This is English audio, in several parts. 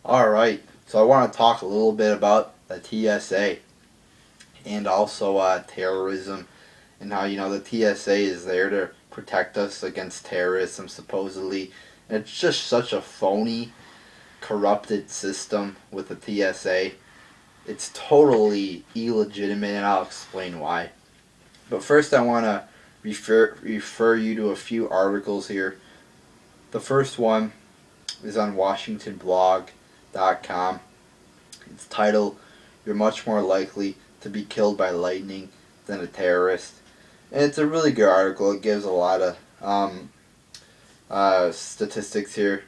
Alright, so I want to talk a little bit about the TSA and also terrorism and how, the TSA is there to protect us against terrorism, supposedly. And it's just such a phony, corrupted system with the TSA. It's totally illegitimate, and I'll explain why. But first, I want to refer you to a few articles here. The first one is on WashingtonBlog.com. It's titled, "You're much more likely to be killed by lightning than a terrorist." And it's a really good article. It gives a lot of statistics here.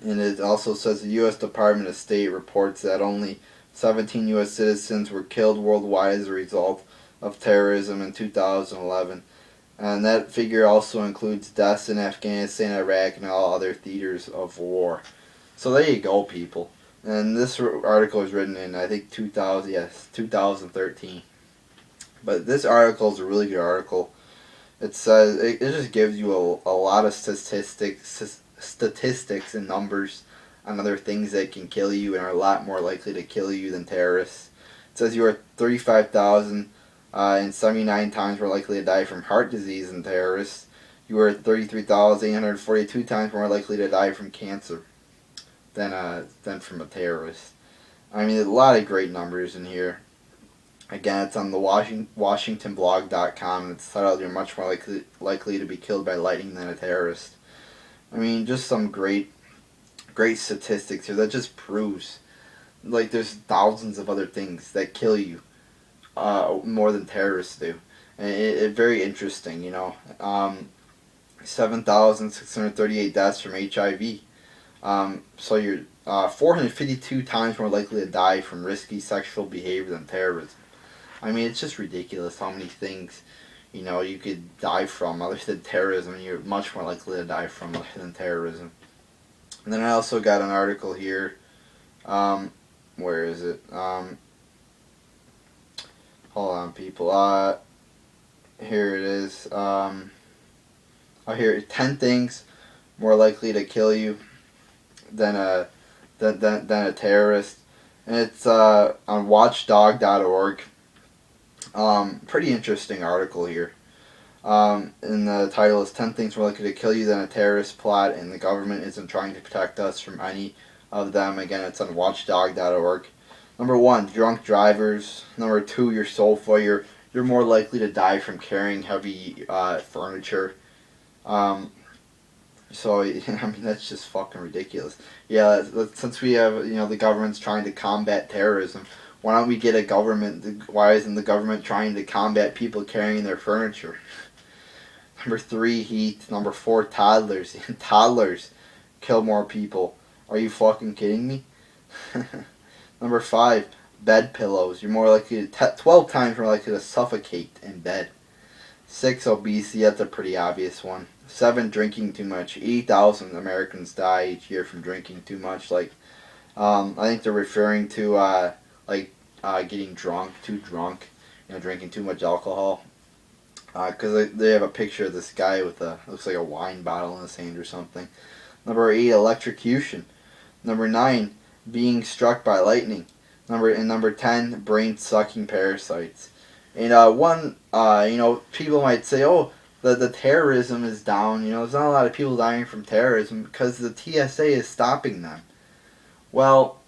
And it also says the U.S. Department of State reports that only 17 U.S. citizens were killed worldwide as a result of terrorism in 2011. And that figure also includes deaths in Afghanistan, Iraq, and all other theaters of war. So there you go, people. And this article was written in, I think, 2013. But this article is a really good article. It says it just gives you a lot of statistics and numbers on other things that can kill you and are a lot more likely to kill you than terrorists. It says you are 35,000 and 79 times more likely to die from heart disease than terrorists. You are 33,842 times more likely to die from cancer than from a terrorist. I mean, a lot of great numbers in here. Again, it's on the WashingtonBlog.com, and it's titled, "You're much more likely to be killed by lightning than a terrorist." I mean, just some great statistics here that just proves, like, there's thousands of other things that kill you more than terrorists do. And it's very interesting, 7,638 deaths from HIV. So you're 452 times more likely to die from risky sexual behavior than terrorism. I mean, it's just ridiculous how many things, you could die from other than terrorism, and you're much more likely to die from other than terrorism. And then I also got an article here. Where is it? Hold on, people. Here it is. Here, 10 things more likely to kill you than a terrorist, and it's on Watchdog.org. Pretty interesting article here. And the title is 10 things more likely to kill you than a terrorist plot, and the government isn't trying to protect us from any of them. Again, it's on Watchdog.org. Number 1, drunk drivers. Number 2, your sofa. You're more likely to die from carrying heavy furniture. So, I mean, that's just fucking ridiculous. Yeah, since we have, the government's trying to combat terrorism, why don't we get a government? Why isn't the government trying to combat people carrying their furniture? Number 3, heat. Number 4, toddlers. Toddlers kill more people. Are you fucking kidding me? Number 5, bed pillows. You're more likely to 12 times more likely to suffocate in bed. 6, obesity. That's a pretty obvious one. 7, drinking too much. 80,000 Americans die each year from drinking too much. I think they're referring to getting too drunk, drinking too much alcohol. Because they have a picture of this guy with looks like a wine bottle in his hand or something. Number 8, electrocution. Number 9, being struck by lightning. Number 10, brain sucking parasites. And people might say, oh, the terrorism is down. There's not a lot of people dying from terrorism because the TSA is stopping them. Well,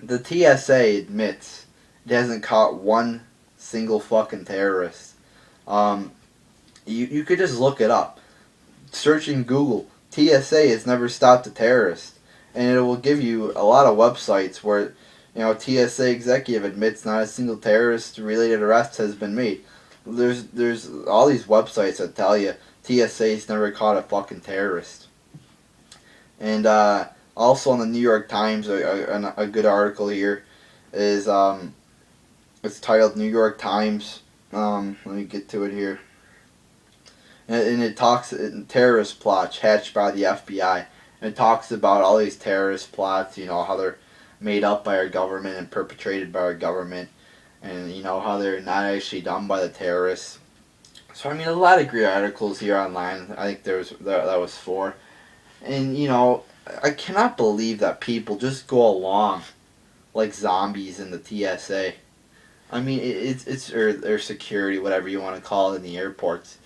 the TSA admits it hasn't caught one single fucking terrorist. You could just look it up. Search in Google. TSA has never stopped a terrorist. And it will give you a lot of websites where, TSA executive admits not a single terrorist-related arrest has been made. There's all these websites that tell you TSA's never caught a fucking terrorist. And also on the New York Times, a good article here is it's titled New York Times. Let me get to it here. And it talks terrorist plots hatched by the FBI. And it talks about all these terrorist plots, how they're made up by our government and perpetrated by our government, and how they're not actually done by the terrorists. So a lot of great articles here online. I think that was 4, and I cannot believe that people just go along like zombies in the TSA. I mean, it's or security, whatever you want to call it, in the airports.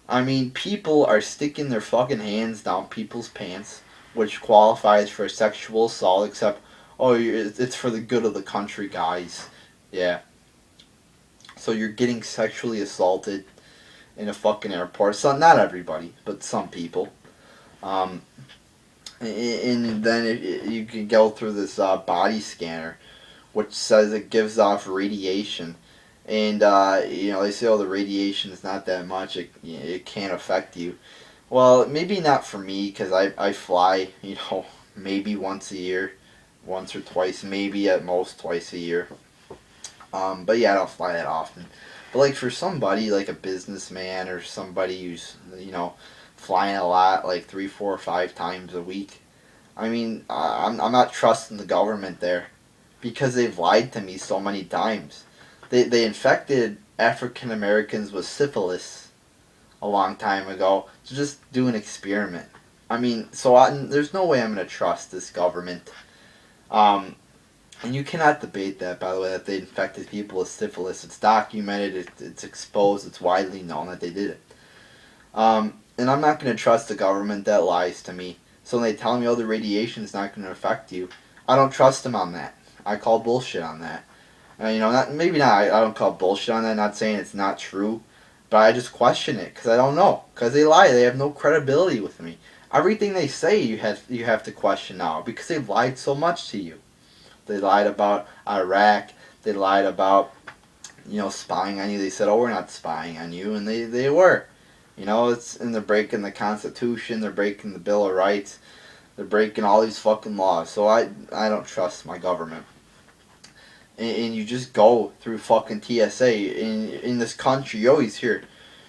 I mean, people are sticking their fucking hands down people's pants, which qualifies for sexual assault. Except, oh, it's for the good of the country, guys. Yeah. So you're getting sexually assaulted in a fucking airport. So not everybody, but some people. Um, and then you can go through this body scanner, which says it gives off radiation. And they say, oh, the radiation is not that much. It can't affect you. Well, maybe not for me because I fly, maybe once a year, once or twice, maybe at most twice a year. But yeah, I don't fly that often. But like for somebody like a businessman or somebody who's flying a lot, like 3, 4, 5 times a week. I mean, I'm not trusting the government there because they've lied to me so many times. They infected African Americans with syphilis a long time ago to just do an experiment. I mean, there's no way I'm going to trust this government. Um, and you cannot debate that, by the way, that they infected people with syphilis. It's documented, it's exposed, it's widely known that they did it. And I'm not going to trust the government that lies to me. So when they tell me, oh, the radiation's not going to affect you, I don't trust them on that. I call bullshit on that. Maybe not. I don't call bullshit on that. Not saying it's not true, but I just question it because I don't know. Because they lie. They have no credibility with me. Everything they say, you have to question now because they've lied so much to you. They lied about Iraq. They lied about spying on you. They said, oh, we're not spying on you, and they were. They're breaking the Constitution. They're breaking the Bill of Rights. They're breaking all these fucking laws. So I don't trust my government. And you just go through fucking TSA in this country. You always hear,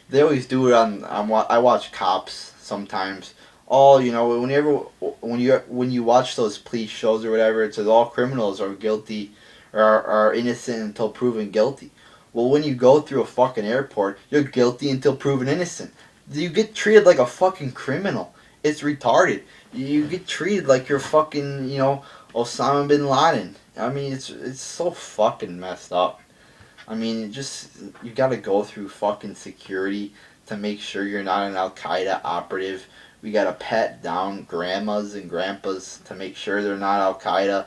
they always do it on I watch Cops sometimes. All when you watch those police shows or whatever, it says all criminals are guilty or are innocent until proven guilty. Well, when you go through a fucking airport, you're guilty until proven innocent. You get treated like a fucking criminal. It's retarded. You get treated like you're fucking Osama bin Laden. I mean, it's so fucking messed up. I mean, you gotta go through fucking security to make sure you're not an Al Qaeda operative. We gotta pat down grandmas and grandpas to make sure they're not Al Qaeda.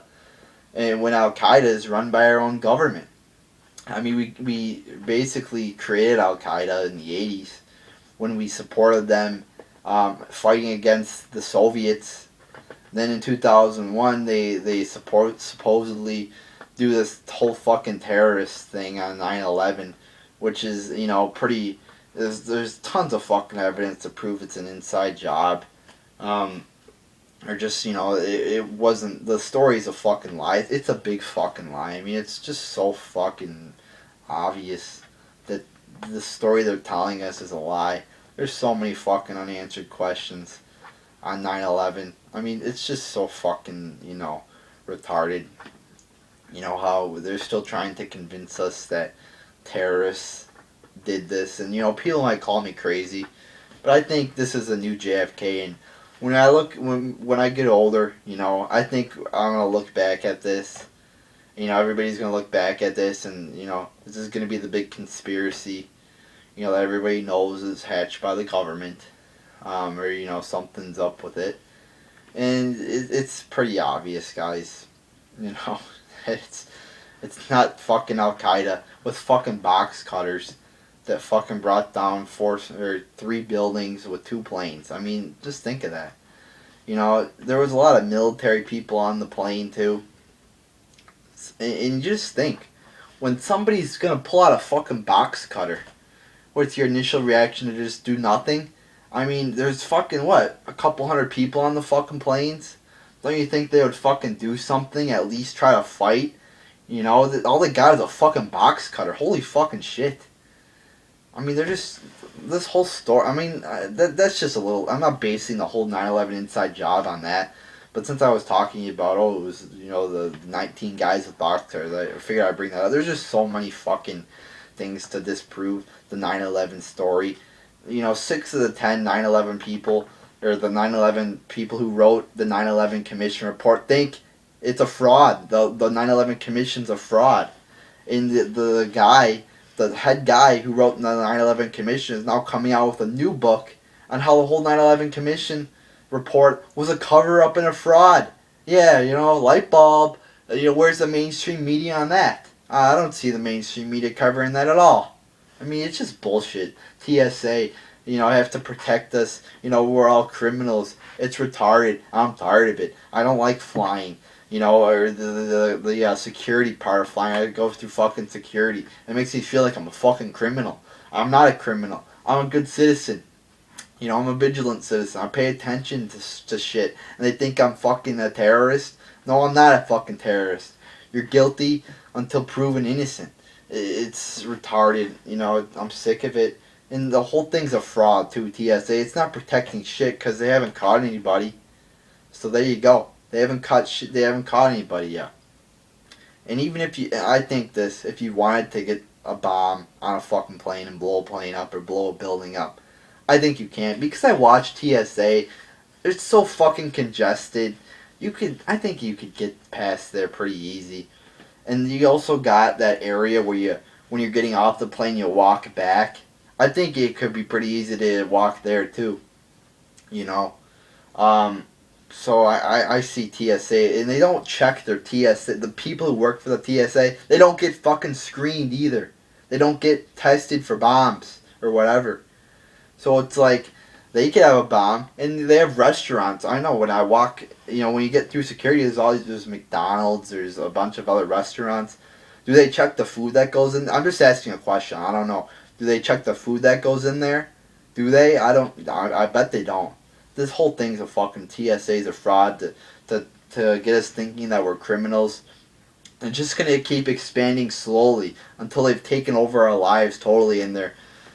And when Al Qaeda is run by our own government. I mean, we basically created Al Qaeda in the 80s when we supported them fighting against the Soviets. Then in 2001, they supposedly do this whole fucking terrorist thing on 9/11, which is pretty. There's tons of fucking evidence to prove it's an inside job, or just it wasn't. The story's a fucking lie. It's a big fucking lie. I mean, it's just so fucking obvious that the story they're telling us is a lie. There's so many fucking unanswered questions on 9/11. I mean, it's just so fucking, retarded. How they're still trying to convince us that terrorists did this. And, people might call me crazy. But I think this is a new JFK. And when I get older, I think I'm going to look back at this. Everybody's going to look back at this and, this is going to be the big conspiracy, that everybody knows is hatched by the government. Or, something's up with it. And it's pretty obvious, guys. It's not fucking Al Qaeda with fucking box cutters that fucking brought down 3 buildings with 2 planes. I mean, just think of that. There was a lot of military people on the plane too. And you just think, when somebody's gonna pull out a fucking box cutter, what's your initial reaction to just do nothing? I mean, there's fucking what? A couple hundred people on the fucking planes? Don't you think they would fucking do something? At least try to fight? All they got is a fucking box cutter. Holy fucking shit. I mean, they're just... This whole story... I mean, that's just a little... I'm not basing the whole 9/11 inside job on that. But since I was talking about, it was, the 19 guys with box cutters, I figured I'd bring that up. There's just so many fucking things to disprove the 9/11 story. 6 of the 10 9/11 people or the 9/11 people who wrote the 9/11 Commission report think it's a fraud. The 9/11 Commission's a fraud. And the guy, the head guy who wrote the 9/11 Commission is now coming out with a new book on how the whole 9/11 Commission report was a cover-up and a fraud. Yeah, light bulb. Where's the mainstream media on that? I don't see the mainstream media covering that at all. I mean, it's just bullshit. TSA, have to protect us. We're all criminals. It's retarded. I'm tired of it. I don't like flying. Or the security part of flying. I go through fucking security. It makes me feel like I'm a fucking criminal. I'm not a criminal. I'm a good citizen. I'm a vigilant citizen. I pay attention to shit. And they think I'm fucking a terrorist. No, I'm not a fucking terrorist. You're guilty until proven innocent. It's retarded. I'm sick of it. And the whole thing's a fraud too, TSA. It's not protecting shit because they haven't caught anybody. So there you go. They haven't caught anybody yet. And even I think this, if you wanted to get a bomb on a fucking plane and blow a plane up or blow a building up, I think you can. Because I watched TSA, it's so fucking congested. I think you could get past there pretty easy. And you also got that area where when you're getting off the plane, you walk back. I think it could be pretty easy to walk there too. So I see TSA, and they don't check their TSA. The people who work for the TSA, they don't get fucking screened either. They don't get tested for bombs or whatever. So it's like, they could have a bomb, and they have restaurants. I know when I walk, when you get through security, there's McDonald's, there's a bunch of other restaurants. Do they check the food that goes in? I'm just asking a question. I don't know. Do they check the food that goes in there? Do they? I bet they don't. This whole thing's a fucking TSA's a fraud to get us thinking that we're criminals. They're just gonna keep expanding slowly until they've taken over our lives totally, and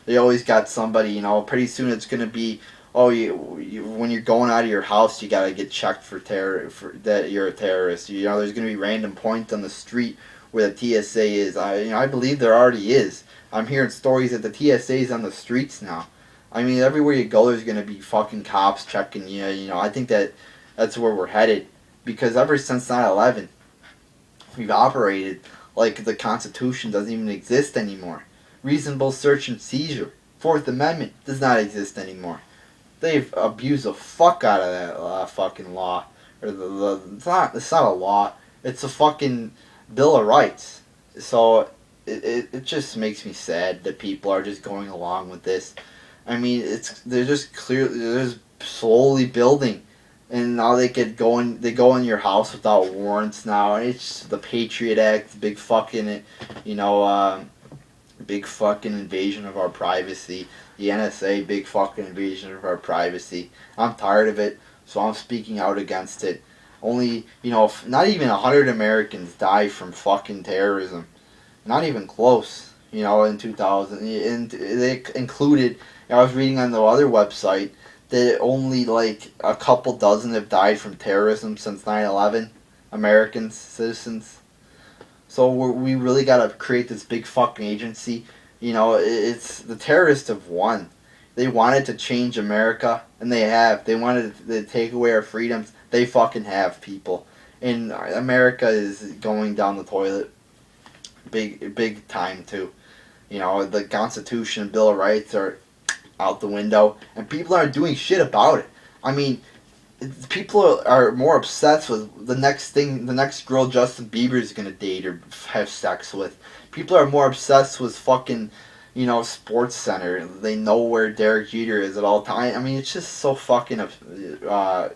they always got somebody. Pretty soon it's gonna be, when you're going out of your house, you gotta get checked for that you're a terrorist. There's gonna be random points on the street where the TSA is. I believe there already is. I'm hearing stories that the TSA is on the streets now. I mean, everywhere you go, there's gonna be fucking cops checking you. I think that's where we're headed, because ever since 9/11, we've operated like the Constitution doesn't even exist anymore. Reasonable search and seizure, Fourth Amendment, does not exist anymore. They've abused the fuck out of that fucking law, or it's not a law. It's a fucking Bill of Rights. So it just makes me sad that people are just going along with this. I mean, they're just slowly building, and now they go in your house without warrants now, and it's the Patriot Act, big fucking invasion of our privacy. The NSA, big fucking invasion of our privacy. I'm tired of it, so I'm speaking out against it. Only, not even 100 Americans died from fucking terrorism. Not even close. In 2000, and they included. I was reading on the other website that only like a couple dozen have died from terrorism since 9/11. Americans, citizens. So we really got to create this big fucking agency. It's the terrorists have won. They wanted to change America, and they have. They wanted to take away our freedoms. They fucking have, people. And America is going down the toilet. Big time, too. The Constitution and Bill of Rights are out the window, and people aren't doing shit about it. I mean, people are more obsessed with the next girl Justin Bieber is gonna date or have sex with. People are more obsessed with fucking, Sports Center. They know where Derek Jeter is at all times. I mean, it's just so fucking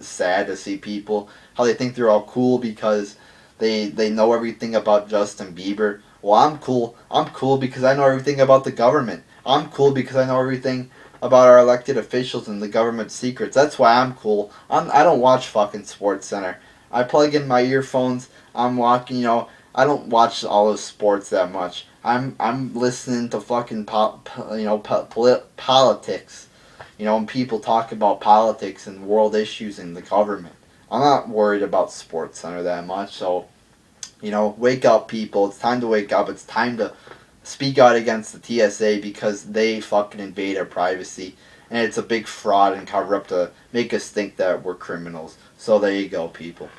sad to see people, how they think they're all cool because they know everything about Justin Bieber. Well, I'm cool. I'm cool because I know everything about the government. I'm cool because I know everything about our elected officials and the government secrets. That's why I'm cool. I don't watch fucking Sports Center. I plug in my earphones. I'm walking. I don't watch all those sports that much. I'm listening to fucking politics. When people talk about politics and world issues and the government. I'm not worried about Sports Center that much. So, wake up, people. It's time to wake up. It's time to speak out against the TSA because they fucking invade our privacy. and it's a big fraud and cover up to make us think that we're criminals. So there you go, people.